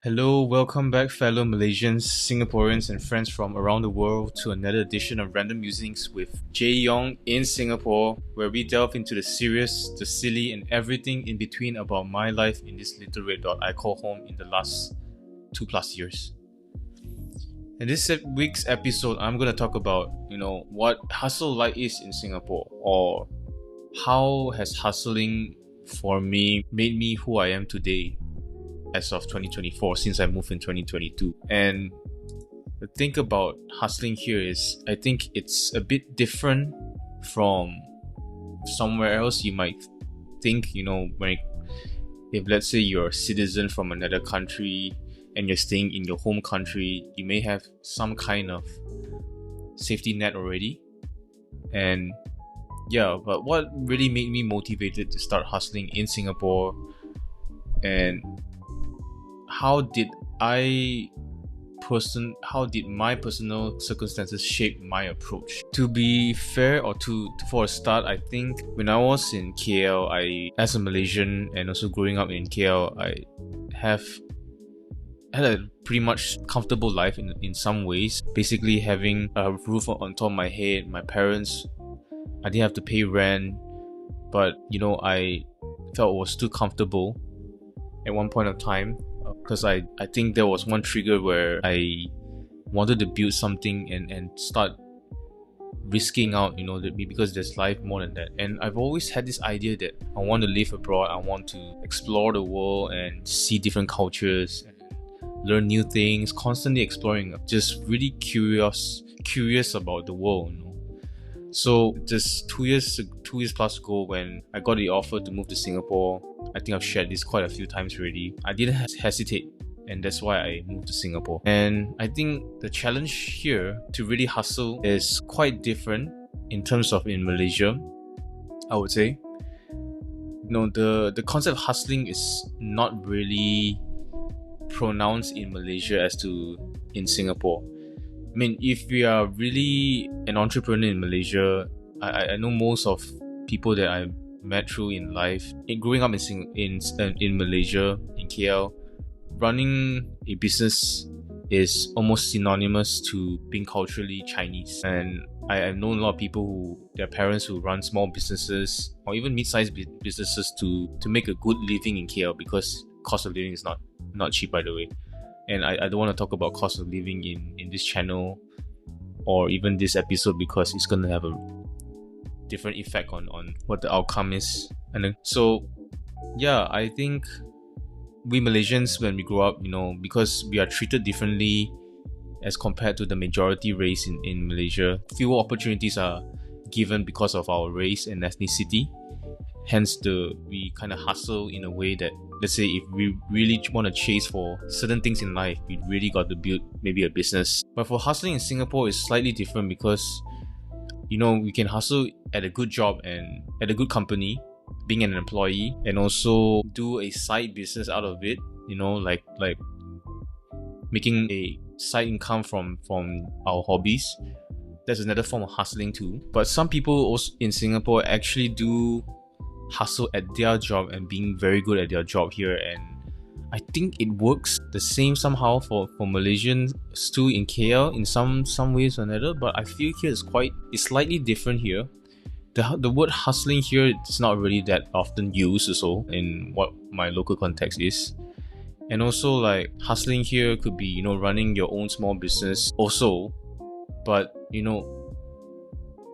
Hello, welcome back, fellow Malaysians, Singaporeans, and friends from around the world to another edition of Random Musings with Jay Yong in Singapore, where we delve into the serious, the silly, and everything in between about my life in this little red dot I call home in the last 2+ years. In this week's episode, I'm going to talk about, what hustle life is in Singapore, or how has hustling for me made me who I am today as of 2024, since I moved in 2022. And the thing about hustling here is I think it's a bit different from somewhere else. You might think, if let's say you're a citizen from another country and you're staying in your home country, you may have some kind of safety net already. And yeah, but what really made me motivated to start hustling in Singapore, and how did my personal circumstances shape my approach? To be fair, or for a start, I think when I was in KL, as a Malaysian and also growing up in KL, I have had a pretty much comfortable life in some ways. Basically having a roof on top of my head, my parents, I didn't have to pay rent, but I felt it was too comfortable at one point of time. Because I think there was one trigger where I wanted to build something and start risking out, because there's life more than that. And I've always had this idea that I want to live abroad, I want to explore the world and see different cultures and learn new things, constantly exploring, just really curious about the world. So just 2 years plus ago, when I got the offer to move to Singapore, I think I've shared this quite a few times already, I didn't hesitate, and that's why I moved to Singapore. And I think the challenge here to really hustle is quite different in terms of in Malaysia, I would say. The concept of hustling is not really pronounced in Malaysia as to in Singapore. I mean, if we are really an entrepreneur in Malaysia, I know most of people that I met through in life, growing up in Malaysia, in KL, running a business is almost synonymous to being culturally Chinese. And I've known a lot of people their parents who run small businesses or even mid-sized businesses to make a good living in KL, because cost of living is not cheap, by the way. And I don't want to talk about cost of living in this channel or even this episode, because it's going to have a different effect on what the outcome is. And then, so yeah, I think we Malaysians, when we grow up, because we are treated differently as compared to the majority race in Malaysia, fewer opportunities are given because of our race and ethnicity. Hence, we kind of hustle in a way that, let's say, if we really want to chase for certain things in life, we really got to build maybe a business. But for hustling in Singapore, it's slightly different, because we can hustle at a good job and at a good company, being an employee, and also do a side business out of it. Like making a side income from our hobbies. That's another form of hustling too. But some people also in Singapore actually do hustle at their job and being very good at their job here, and I think it works the same somehow for Malaysians too in KL in some ways or another. But I feel here it's slightly different here. The word hustling here is not really that often used also in what my local context is. And also, like, hustling here could be running your own small business also, but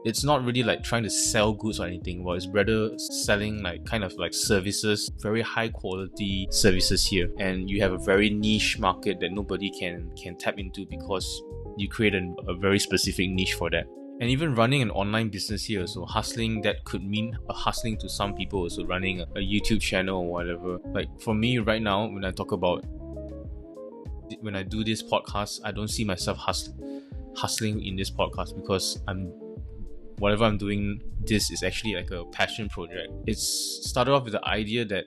it's not really like trying to sell goods or anything, but it's rather selling like kind of like services, very high quality services here. And you have a very niche market that nobody can tap into, because you create a very specific niche for that. And even running an online business here, so hustling, that could mean hustling to some people, also running a YouTube channel or whatever. Like for me right now, when I do this podcast, I don't see myself hustling in this podcast, because whatever I'm doing, this is actually like a passion project. It's started off with the idea that,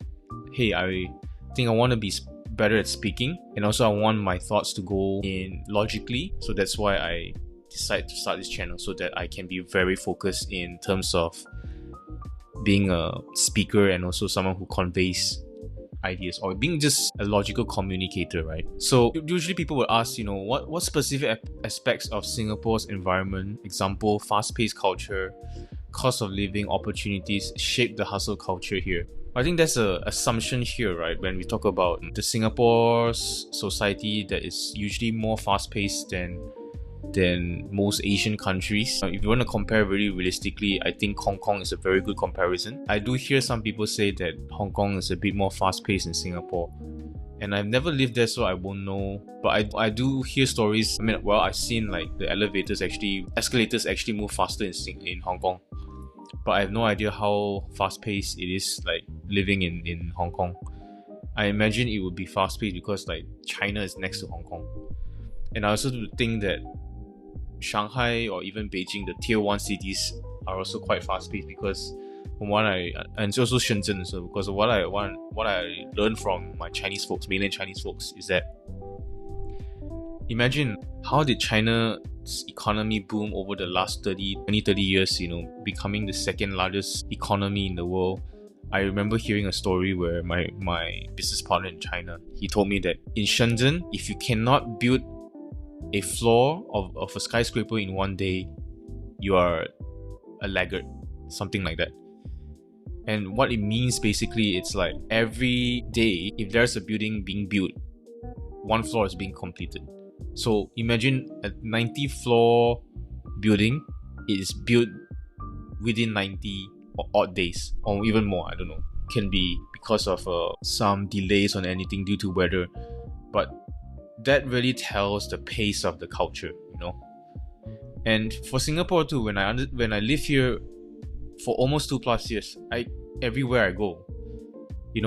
hey, I think I want to be better at speaking, and also I want my thoughts to go in logically. So that's why I decided to start this channel, so that I can be very focused in terms of being a speaker and also someone who conveys ideas, or being just a logical communicator, right? So usually people will ask, what specific aspects of Singapore's environment, example, fast-paced culture, cost of living, opportunities, shape the hustle culture here. I think that's an assumption here, right? When we talk about the Singapore's society that is usually more fast-paced than most Asian countries. If you want to compare very realistically, I think Hong Kong is a very good comparison. I do hear some people say that Hong Kong is a bit more fast-paced than Singapore. And I've never lived there, so I won't know. But I do hear stories. I've seen like the escalators actually move faster in Hong Kong. But I have no idea how fast-paced it is, like living in Hong Kong. I imagine it would be fast-paced because like China is next to Hong Kong. And I also think that Shanghai or even Beijing, the tier 1 cities, are also quite fast-paced because and also Shenzhen, so because of what I learned from my mainland Chinese folks, is that imagine how did China's economy boom over the last 30 years, becoming the second largest economy in the world. I remember hearing a story where my business partner in China, he told me that in Shenzhen, if you cannot build a floor of a skyscraper in one day, you are a laggard, something like that. And what it means basically, it's like every day, if there's a building being built, one floor is being completed. So imagine a 90-floor building is built within 90 odd days, or even more, I don't know. Can be because of some delays on anything due to weather. But that really tells the pace of the culture, And for Singapore too, when I live here for almost 2+ years, everywhere I go,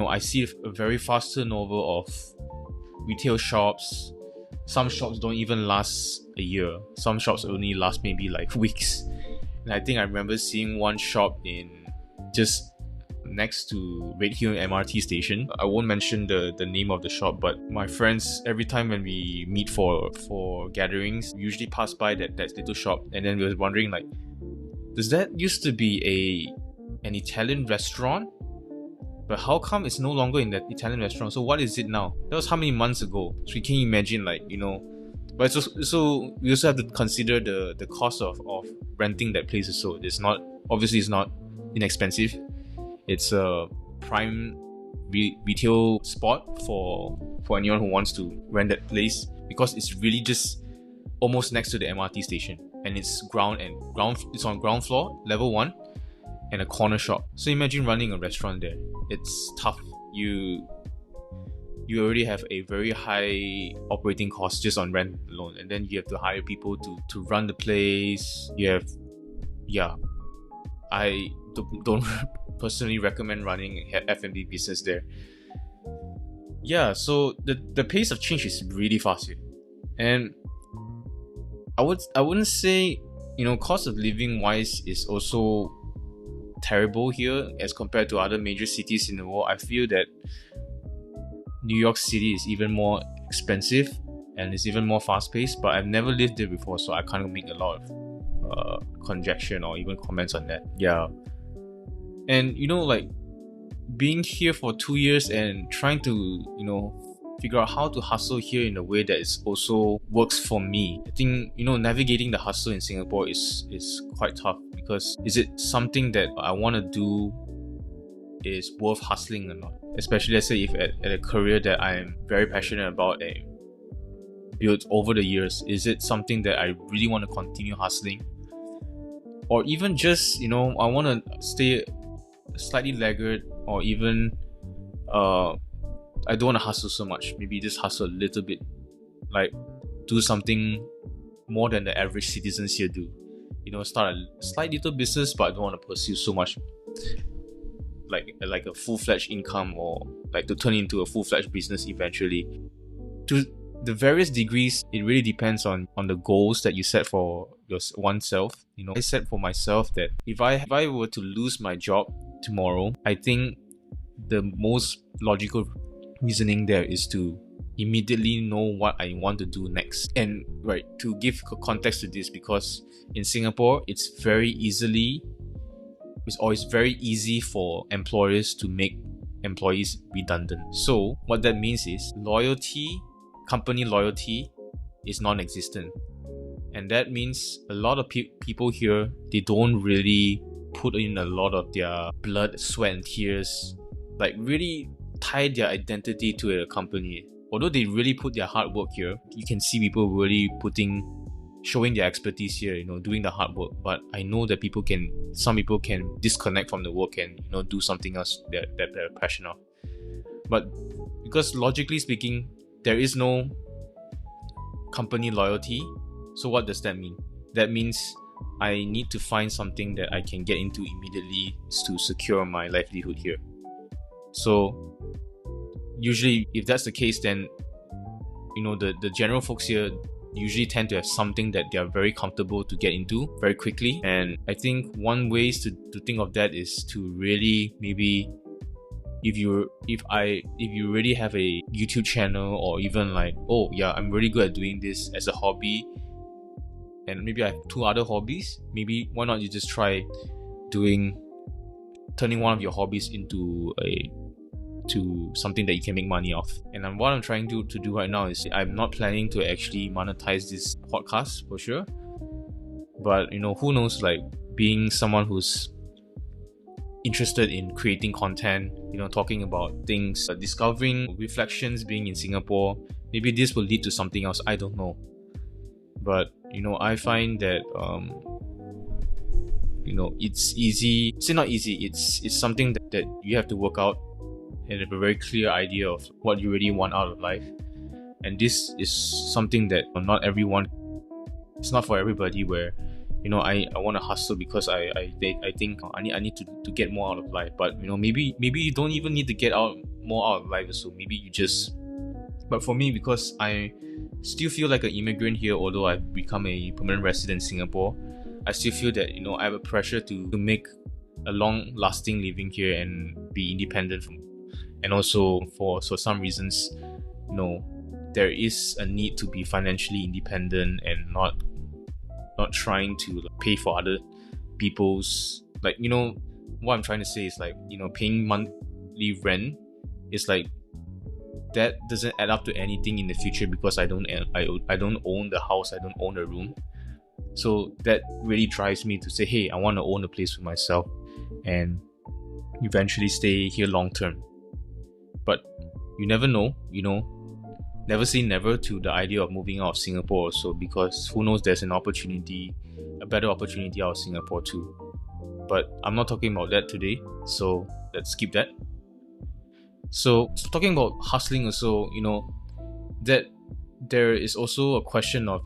I see a very fast turnover of retail shops. Some shops don't even last a year. Some shops only last maybe like weeks. And I think I remember seeing one shop in just next to Redhill MRT station. I won't mention the name of the shop, but my friends, every time when we meet for gatherings, we usually pass by that little shop, and then we were wondering like, does that used to be an Italian restaurant? But how come it's no longer in that Italian restaurant? So what is it now? That was how many months ago? So you can imagine, like, But so we also have to consider the cost of renting that place. So it's not inexpensive. It's a prime retail spot for anyone who wants to rent that place, because it's really just almost next to the MRT station, and it's it's on ground floor, level 1, and a corner shop. So imagine running a restaurant there. It's tough. You already have a very high operating cost just on rent alone, and then you have to hire people to run the place. I don't personally recommend running F&B business there. So the pace of change is really fast here, and I wouldn't say cost of living wise is also terrible here as compared to other major cities in the world. I feel that New York City is even more expensive and it's even more fast-paced, but I've never lived there before, so I can't make a lot of conjecture or even comments on that. And like being here for 2 years and trying to figure out how to hustle here in a way that is also works for me. I think navigating the hustle in Singapore is quite tough, because is it something that I want to do is worth hustling or not? Especially, let's say, if at a career that I'm very passionate about and built over the years, is it something that I really want to continue hustling? Or even just, I want to stay slightly laggard, or even I don't want to hustle so much. Maybe just hustle a little bit, like do something more than the average citizens here do. Start a slight little business, but I don't want to pursue so much like a full-fledged income, or like to turn into a full-fledged business eventually. To the various degrees, it really depends on the goals that you set for oneself. I set for myself that if I were to lose my job tomorrow, I think the most logical reasoning there is to immediately know what I want to do next. And to give context to this, because in Singapore it's very easy for employers to make employees redundant. So what that means is loyalty, company loyalty is non-existent. And that means a lot of people here, they don't really put in a lot of their blood, sweat and tears, like really tie their identity to a company. Although they really put their hard work here, you can see people really showing their expertise here, doing the hard work. But I know that some people can disconnect from the work and, do something else that they're passionate of. But because logically speaking, there is no company loyalty. So what does that mean? That means I need to find something that I can get into immediately to secure my livelihood here. So usually if that's the case, then the general folks here usually tend to have something that they are very comfortable to get into very quickly. And I think one ways to think of that is to really maybe if you already have a YouTube channel, or even like, oh yeah, I'm really good at doing this as a hobby, and maybe I have 2 other hobbies, maybe why not you just try turning one of your hobbies into something that you can make money off. And what I'm trying to do right now is I'm not planning to actually monetize this podcast for sure, but who knows, like being someone who's interested in creating content, talking about things, discovering reflections being in Singapore, maybe this will lead to something else, I don't know. But I find that it's easy, not easy, it's something that you have to work out and have a very clear idea of what you really want out of life. And this is something that it's not for everybody, where I want to hustle because I think I need to get more out of life. But maybe you don't even need to get more out of life. So maybe you just, but for me, because I still feel like an immigrant here, although I've become a permanent resident in Singapore, I still feel that I have a pressure to make a long lasting living here and be independent and also for some reasons, there is a need to be financially independent and not trying to pay for other people's, like, what I'm trying to say is like, paying monthly rent is like, that doesn't add up to anything in the future, because I don't own the house, I don't own a room. So that really drives me to say, hey, I want to own a place for myself and eventually stay here long term. But you never know, never say never to the idea of moving out of Singapore also, because who knows, there's a better opportunity out of Singapore too. But I'm not talking about that today, so let's skip that. So talking about hustling also, that there is also a question of,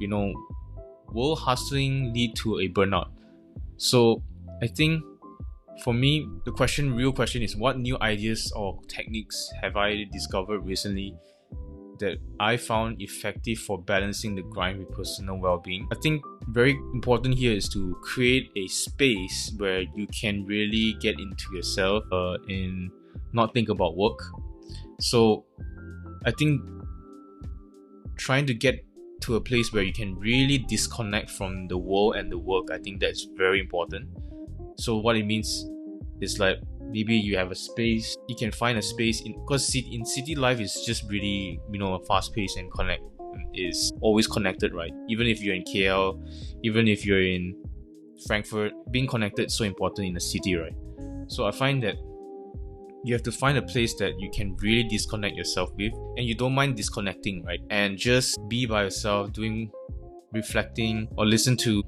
will hustling lead to a burnout? So I think for me, the real question is, what new ideas or techniques have I discovered recently that I found effective for balancing the grind with personal well-being? I think very important here is to create a space where you can really get into yourself and not think about work. So I think trying to get to a place where you can really disconnect from the world and the work, I think that's very important. So what it means is like, maybe you have a space, you can find a space because in city life is just really, fast paced and is always connected, right? Even if you're in KL, even if you're in Frankfurt, being connected is so important in a city, right? So I find that you have to find a place that you can really disconnect yourself with, and you don't mind disconnecting, right? And just be by yourself, reflecting, or listen to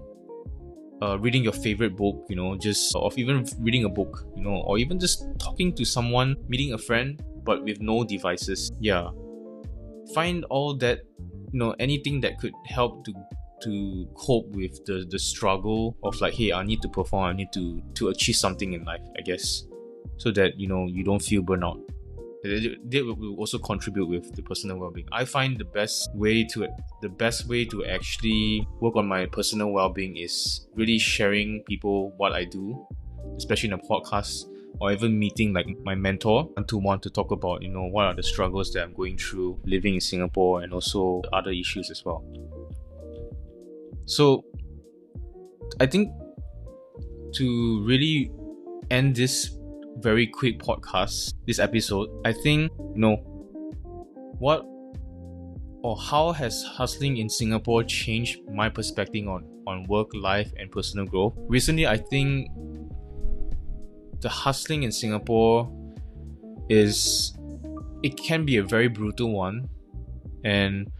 reading your favorite book, or even reading a book, or even just talking to someone, meeting a friend, but with no devices. Yeah, find all that, anything that could help to cope with the struggle of like, hey, I need to perform, I need to achieve something in life, I guess, so that you don't feel burnout. They will also contribute with the personal well-being. I find the best way to actually work on my personal well-being is really sharing people what I do, especially in a podcast, or even meeting like my mentor one-to-one to talk about what are the struggles that I'm going through living in Singapore, and also other issues as well. So I think to really end this very quick podcast, this episode, I think, what or how has hustling in Singapore changed my perspective on work, life, and personal growth? Recently, I think the hustling in Singapore it can be a very brutal one, and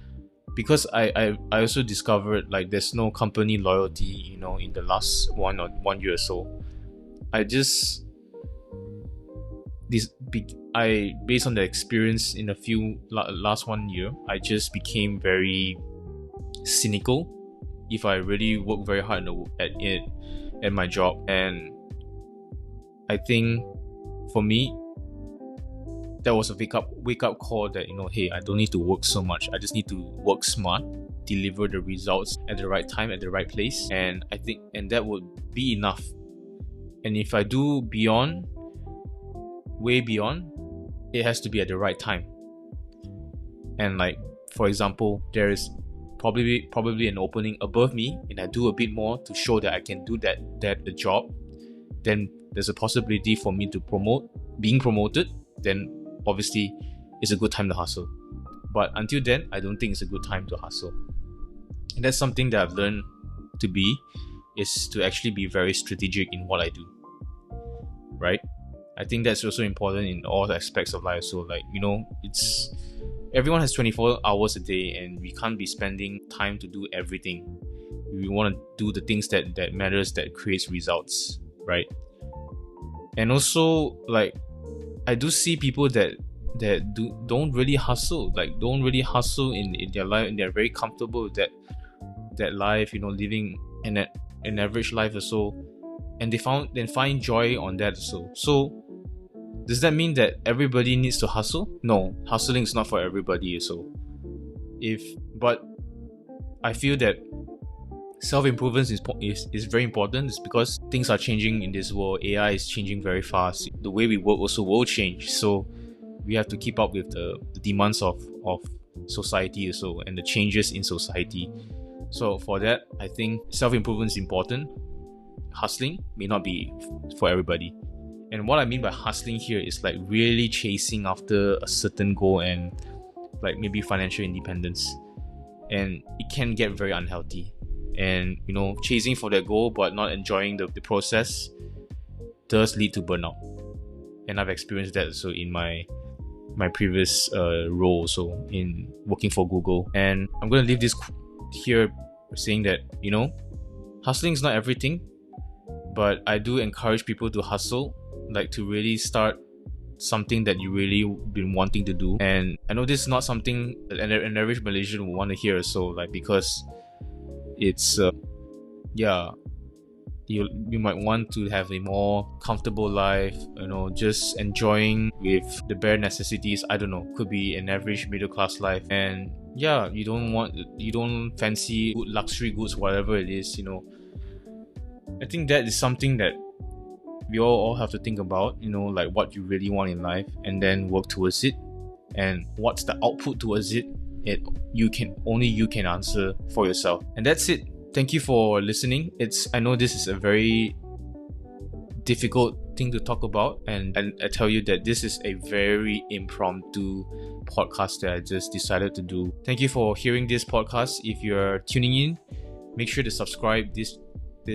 because I also discovered like there's no company loyalty, in the last 1 year or so. Based on the experience in last 1 year, I just became very cynical if I really work very hard at my job. And I think for me, that was a wake up call that, hey, I don't need to work so much. I just need to work smart, deliver the results at the right time, at the right place. And I think, and that would be enough. And if I do way beyond, it has to be at the right time. And like, for example, there is probably an opening above me, and I do a bit more to show that I can do the job, then there's a possibility for me to being promoted. Then obviously it's a good time to hustle. But until then, I don't think it's a good time to hustle. And that's something that I've learned is to actually be very strategic in what I do, right? I think that's also important in all aspects of life. So like, everyone has 24 hours a day, and we can't be spending time to do everything. We want to do the things that matters, that creates results, right? And also, like, I do see people that don't really hustle, in their life, and they're very comfortable with that life, living an average life or so, and they find joy on that also. So does that mean that everybody needs to hustle? No, hustling is not for everybody. So but I feel that self-improvement is very important. It's because things are changing in this world. AI is changing very fast. The way we work also will change. So we have to keep up with the demands of society also, and the changes in society. So for that, I think self-improvement is important. Hustling may not be for everybody. And what I mean by hustling here is like really chasing after a certain goal, and like maybe financial independence. And it can get very unhealthy. And chasing for that goal but not enjoying the process does lead to burnout. And I've experienced that also in my previous role, so in working for Google. And I'm going to leave this here saying that hustling is not everything, but I do encourage people to hustle, like to really start something that you really been wanting to do. And I know this is not something an average Malaysian would want to hear, so like, because it's you might want to have a more comfortable life, just enjoying with the bare necessities. I don't know, could be an average middle class life. And you don't fancy good luxury goods, whatever it is. I think that is something that we all have to think about, like what you really want in life, and then work towards it. And what's the output towards it, only you can answer for yourself. And that's it. Thank you for listening. I know this is a very difficult thing to talk about, and I tell you that this is a very impromptu podcast that I just decided to do. Thank you for hearing this podcast. If you're tuning in, make sure to subscribe this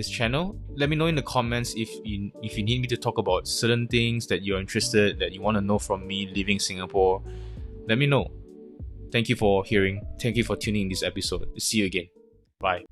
channel. Let me know in the comments if you need me to talk about certain things that you're interested, that you want to know from me living Singapore. Let me know. Thank you for hearing. Thank you for tuning in this episode. See you again. Bye.